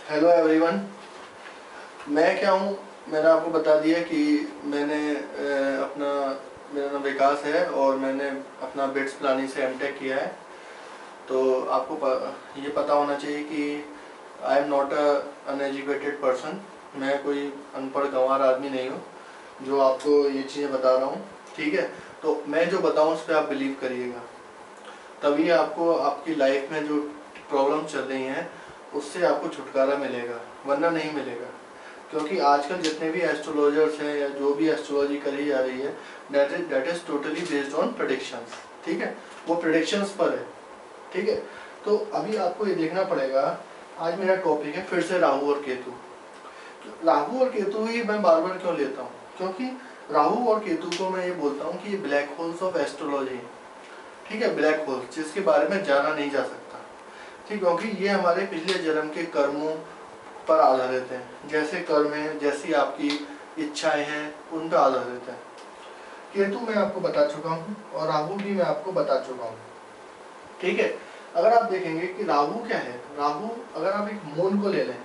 Hello everyone. मैं क्या हूँ, मैंने आपको बता दिया कि मैंने अपना मेरा नाम विकास है और मैंने अपना बिट्स प्लानिंग से एमटेक किया है। तो आपको ये पता होना चाहिए कि I am not a uneducated person. मैं कोई अनपढ़ गंवार आदमी नहीं हूँ जो आपको ये चीज़ें बता रहा हूँ। ठीक है, तो मैं जो बताऊँ उस पर आप बिलीव करिएगा, तभी आपको आपकी लाइफ में जो प्रॉब्लम चल रही हैं उससे आपको छुटकारा मिलेगा, वरना नहीं मिलेगा। क्योंकि आजकल जितने भी एस्ट्रोलॉजर्स हैं या जो भी एस्ट्रोलॉजी करी जा रही है, that is totally based on predictions. ठीक है, वो प्रेडिक्शंस पर है। ठीक है, तो अभी आपको ये देखना पड़ेगा। आज मेरा टॉपिक है फिर से राहु और केतु। राहु और केतु ही मैं बार बार क्यों लेता हूँ, क्योंकि राहु और केतु को मैं ये बोलता हूँ कि ये ब्लैक होल्स ऑफ एस्ट्रोलॉजी है। ठीक है, ब्लैक होल जिसके बारे में जाना नहीं जा सकता। ठीक, क्योंकि ये हमारे पिछले जन्म के कर्मों पर आधारित है। जैसे कर्म है, जैसी आपकी इच्छाएं हैं, उन पर आधारित है। केतु मैं आपको बता चुका हूँ और राहु भी मैं आपको बता चुका हूँ। ठीक है, अगर आप देखेंगे कि राहु क्या है, राहु अगर आप एक मून को ले लें,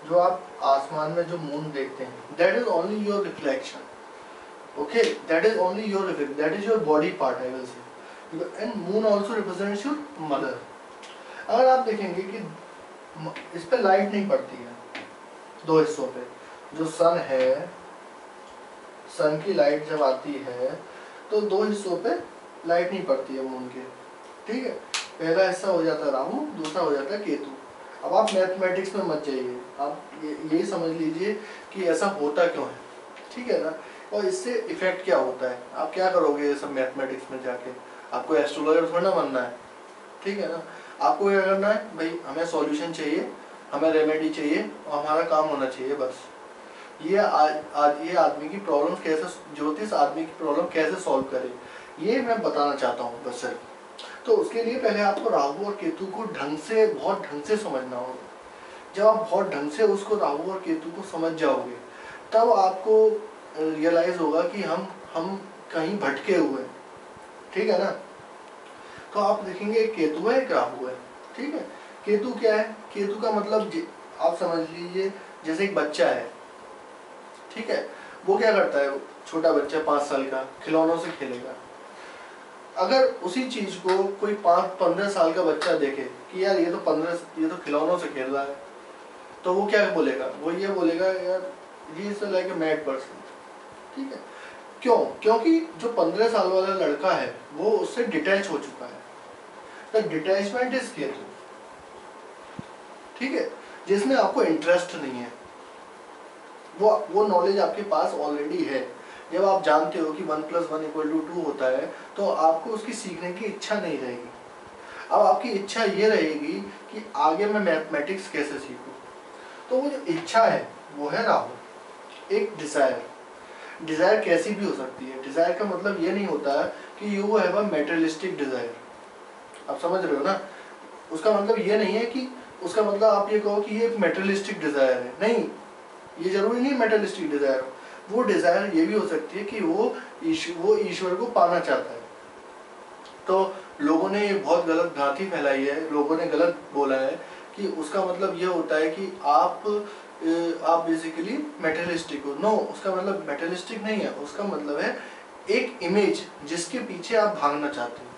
जो आप आसमान में जो मून देखते हैं, that is only your reflection. Okay, that is only your reflection, that is your body part I will say. And moon also represents your mother. अगर आप देखेंगे कि इस पे लाइट नहीं पड़ती है दो हिस्सों पे। जो सन है, सन की लाइट जब आती है तो दो हिस्सों पे लाइट नहीं पड़ती है मून के। ठीक है, पहला हिस्सा हो जाता है राहु, दूसरा हो जाता है केतु। अब आप मैथमेटिक्स में मत जाइए, आप ये समझ लीजिए कि ऐसा होता क्यों है। ठीक है ना, और इससे इफेक्ट क्या होता है। आप क्या करोगे ये सब मैथमेटिक्स में जाके, आपको एस्ट्रोलॉजर थोड़ा ना बनना है। ठीक है ना, आपको क्या करना है भाई, हमें सॉल्यूशन चाहिए, हमें रेमेडी चाहिए और हमारा काम होना चाहिए बस। ये ये आदमी की प्रॉब्लम कैसे, ज्योतिष आदमी की प्रॉब्लम कैसे सॉल्व करे, ये मैं बताना चाहता हूँ बस सिर्फ। तो उसके लिए पहले आपको राहु और केतु को ढंग से, बहुत ढंग से समझना होगा। जब आप बहुत ढंग से उसको राहु और केतु को समझ जाओगे, तब आपको रियलाइज होगा कि हम कहीं भटके हुए हैं। ठीक है ना, तो आप देखेंगे एक केतु है, एक राहु है। ठीक है, केतु क्या है, केतु का मतलब आप समझ लीजिए जैसे एक बच्चा है। ठीक है, वो क्या करता है, छोटा बच्चा 5 साल का खिलौनों से खेलेगा। अगर उसी चीज को कोई 5-15 साल का बच्चा देखे कि यार ये तो खिलौनों से खेल रहा है, तो वो क्या बोलेगा, वो ये बोलेगा यार he is like a mad person. ठीक है, क्यों, क्योंकि जो 15 साल वाला लड़का है वो उससे डिटैच हो चुका है। The detachment is Ketu. ठीक है, जिसमें आपको इंटरेस्ट नहीं है, वो नॉलेज आपके पास ऑलरेडी है। जब आप जानते हो कि 1+1=2 होता है, तो आपको उसकी सीखने की इच्छा नहीं रहेगी। अब आपकी इच्छा ये रहेगी कि आगे मैं मैथमेटिक्स कैसे सीखूं। तो वो जो इच्छा है वो है राहु। एक डिजायर, डिजायर कैसी भी हो सकती है। डिजायर का मतलब ये नहीं होता है कि you have a materialistic desire. आप समझ रहे हो ना, उसका मतलब ये नहीं है कि, उसका मतलब आप ये कहो कि ये एक मेटेरियलिस्टिक डिजायर है, नहीं, ये जरूरी नहीं मेटेरियलिस्टिक डिजायर हो। वो डिजायर ये भी हो सकती है कि वो ईश्वर को पाना चाहता है। तो लोगों ने ये बहुत गलत भ्रांति फैलाई है, लोगों ने गलत बोला है कि उसका मतलब ये होता है कि आप बेसिकली मेटेरियलिस्टिक हो। नो, उसका मतलब मेटेरियलिस्टिक नहीं है, उसका मतलब है एक इमेज जिसके पीछे आप भागना चाहते हो।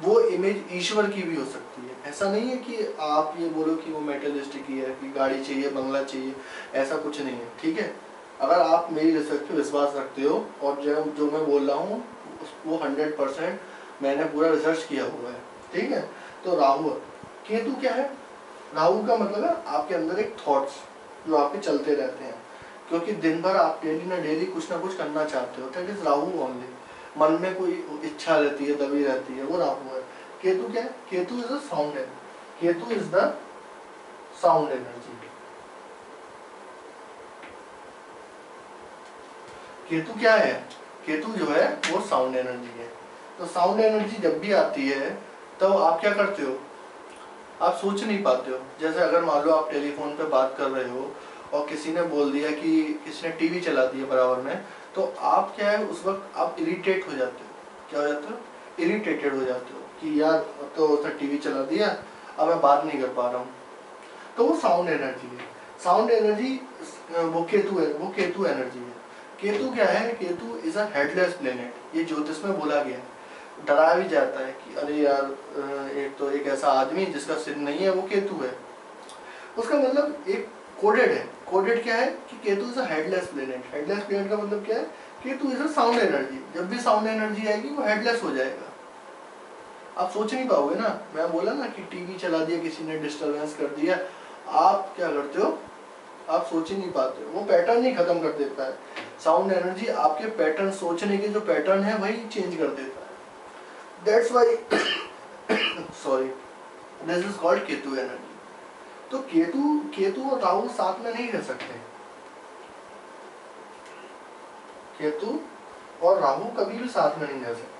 वो इमेज ईश्वर की भी हो सकती है। ऐसा नहीं है कि आप ये बोलो कि वो मेटेरियलिस्टिक ही है, कि गाड़ी चाहिए, बंगला चाहिए, ऐसा कुछ नहीं है। ठीक है, अगर आप मेरी रिसर्च पे विश्वास रखते हो और जो मैं बोल रहा हूँ वो 100% मैंने पूरा रिसर्च किया हुआ है। ठीक है, तो राहु, केतु क्या है, राहु का मतलब है आपके अंदर एक थॉट्स जो आपके चलते रहते हैं, क्योंकि दिन भर आप डेली ना डेली कुछ ना कुछ करना चाहते हो। That is Rahu only. मन में कोई इच्छा रहती है, दबी रहती है, वो राहु है। केतु क्या है, Ketu is the sound energy. Ketu is the sound energy. Ketu क्या है, केतु जो है वो साउंड एनर्जी है। तो साउंड एनर्जी जब भी आती है तो आप क्या करते हो, आप सोच नहीं पाते हो। जैसे अगर मान लो आप टेलीफोन पे बात कर रहे हो और किसी ने बोल दिया कि किसी ने टीवी चला दिया बराबर में, तो आप क्या है उस वक्त आप इरिटेट हो जाते हो। क्या हो जाते हो, इरिटेटेड हो जाते हो कि यार तो उसने टीवी चला दिया, अब मैं बात नहीं कर पा रहा हूँ। तो वो साउंड एनर्जी है। साउंड एनर्जी वो केतु है, वो केतु एनर्जी है। केतु क्या है? Ketu is a headless planet, ये ज्योतिष में बोला गया है। डराया भी जाता है कि अरे यार एक तो एक ऐसा आदमी जिसका सिर नहीं है वो केतु है। उसका मतलब एक कोडेड है। कोडेड क्या है कि Ketu is a headless planet. Headless planet का मतलब क्या है? Ketu is a sound energy. जब भी साउंड एनर्जी आएगी वो हेडलेस हो जाएगा, आप सोच नहीं पाओगे ना। मैं बोला ना कि टीवी चला दिया किसी ने, डिस्टरबेंस कर दिया, आप क्या करते हो? आप सोच ही नहीं पाते हो, वो पैटर्न ही खत्म कर देता है। साउंड एनर्जी आपके पैटर्न, सोचने के जो पैटर्न है वही चेंज कर देता है। That's why sorry, this is called Ketu energy. तो केतु और राहु साथ में नहीं रह सकते। केतु और राहु कभी भी साथ में नहीं रह सकते,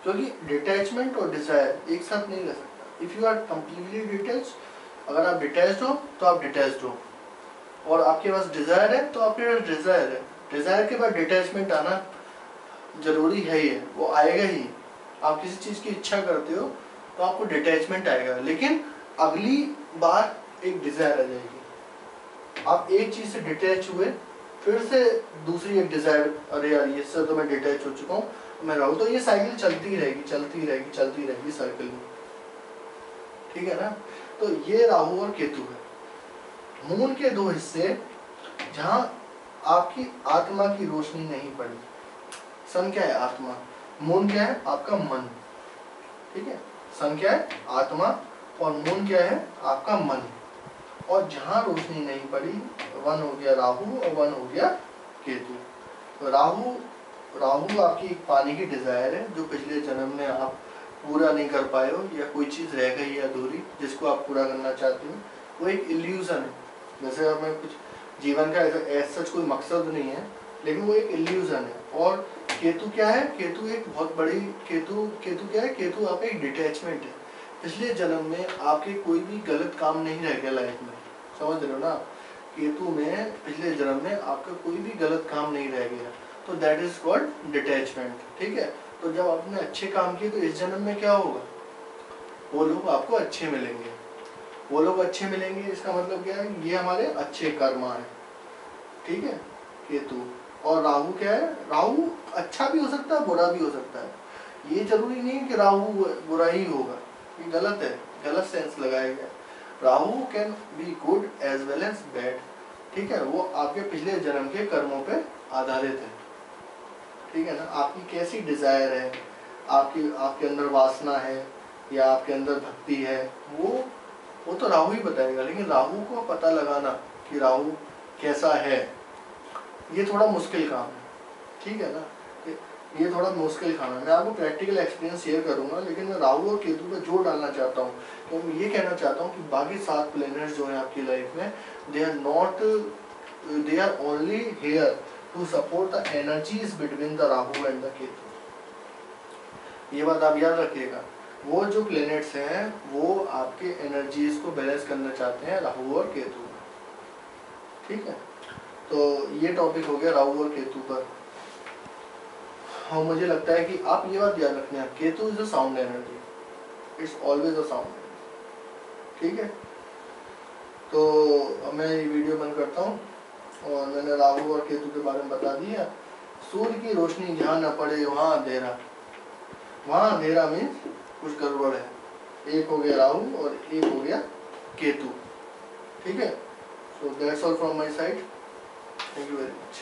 क्योंकि डिटैचमेंट और डिजायर एक साथ नहीं रह सकता। If you are completely detached, अगर आप डिटैच्ड हो तो आप डिटैच्ड हो, और आपके पास डिजायर है तो आपके पास डिजायर है। डिजायर के बाद डिटैचमेंट आना जरूरी है, ही है, वो आएगा ही। आप किसी चीज की इच्छा करते हो तो आपको डिटैचमेंट आएगा, लेकिन अगली बार एक डिजायर आ जाएगी। आप एक चीज से डिटैच हुए, फिर से दूसरी एक डिजायर, अरे यार ये से तो मैं डिटैच हो चुका हूँ, मैं रहूँ, तो ये साइकिल चलती रहेगी चलती रहेगी चलती रहेगी सर्कल में, ठीक है ना। तो ये राहु और केतु है। मून के दो हिस्से जहां आपकी आत्मा की रोशनी नहीं पड़ी। सन क्या है? आत्मा। मून क्या है? आपका मन, ठीक है। सन क्या है? आत्मा, और मून क्या है? आपका मन। और जहां रोशनी नहीं पड़ी, वन हो गया राहु और वन हो गया केतु। तो राहु आपकी एक पानी की डिजायर है, जो पिछले जन्म में आप पूरा नहीं कर पाए हो, या कोई चीज रह गई है अधूरी जिसको आप पूरा करना चाहते हो। वो एक इल्यूजन है। जैसे हमें कुछ जीवन का ऐसा सच कोई मकसद नहीं है, लेकिन वो एक इल्यूजन है। और केतु क्या है? केतु एक बहुत बड़ी, केतु क्या है? केतु आपका एक डिटैचमेंट है। पिछले जन्म में आपके कोई भी गलत काम नहीं रह गया लाइफ में, समझ रहे हो ना। केतु में पिछले जन्म में आपका कोई भी गलत काम नहीं रह गया, तो दैट इज कॉल्ड डिटैचमेंट, ठीक है। तो जब आपने अच्छे काम किए तो इस जन्म में क्या होगा? वो लोग आपको अच्छे मिलेंगे, वो लोग अच्छे मिलेंगे। इसका मतलब क्या है? ये हमारे अच्छे कर्मा है, ठीक है। केतु और राहु क्या है? राहु अच्छा भी हो सकता है, बुरा भी हो सकता है। ये जरूरी नहीं कि राहु बुरा ही होगा, ये गलत है, गलत सेंस लगाया गया। Rahu can be good as well as bad, ठीक है। वो आपके पिछले जन्म के कर्मों पे आधारित है, ठीक है ना। आपकी कैसी डिजायर है, आपके अंदर वासना है या आपके अंदर भक्ति है, वो तो राहु ही बताएगा। लेकिन राहु को पता लगाना कि राहु कैसा है, ये थोड़ा मुश्किल काम है, ठीक है ना। ये थोड़ा मुश्किल काम है। मैं आपको प्रैक्टिकल एक्सपीरियंस शेयर करूंगा, लेकिन मैं राहु और केतु पे जोर डालना चाहता हूँ। तो मैं ये कहना चाहता हूँ कि बाकी 7 प्लैनेट्स जो हैं आपकी लाइफ में, they are only here to support the energies between the Rahu and the Ketu. ये बात आप याद रखिएगा। वो जो प्लैनेट्स हैं वो आपके एनर्जीज को बैलेंस करना चाहते हैं, राहु और केतु, ठीक है। तो ये टॉपिक हो गया राहु और केतु पर। हाँ, मुझे लगता है कि आप ये बात याद रखना, Ketu is a sound energy, it's always a sound, ठीक है। तो अब मैं ये वीडियो बंद करता हूँ, और मैंने राहु और केतु के बारे में बता दिया। सूर्य की रोशनी जहाँ न पड़े वहाँ अंधेरा, वहाँ अंधेरा मीन्स कुछ गड़बड़ है। एक हो गया राहु और एक हो गया केतु, ठीक है। So that's all from my side, thank you very much.